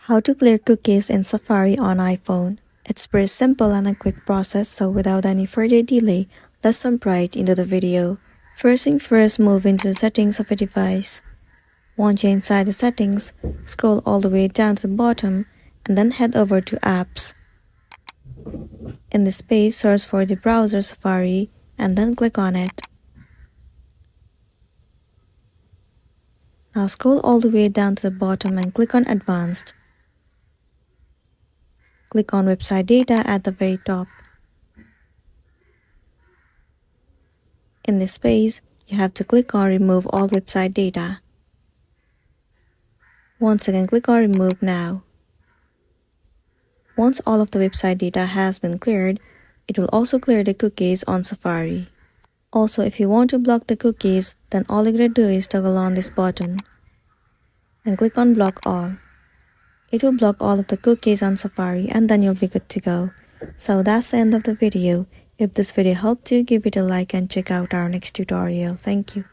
How to clear cookies in Safari on iPhone. It's pretty simple and a quick process, so without any further delay, let's jump right into the video. First thing first, move into the settings of a device. Once you're inside the settings, scroll all the way down to the bottom and then head over to Apps. In this page, search for the browser Safari and then click on it. Now scroll all the way down to the bottom and click on Advanced. Click on Website Data at the very top. In this page, you have to click on Remove all website data. Once again, click on Remove Now. Once all of the website data has been cleared, it will also clear the cookies on Safari. Also, if you want to block the cookies, then all you gotta do is toggle on this button and click on Block All. It will block all of the cookies on Safari and then you'll be good to go. So that's the end of the video. If this video helped you, give it a like and check out our next tutorial. Thank you.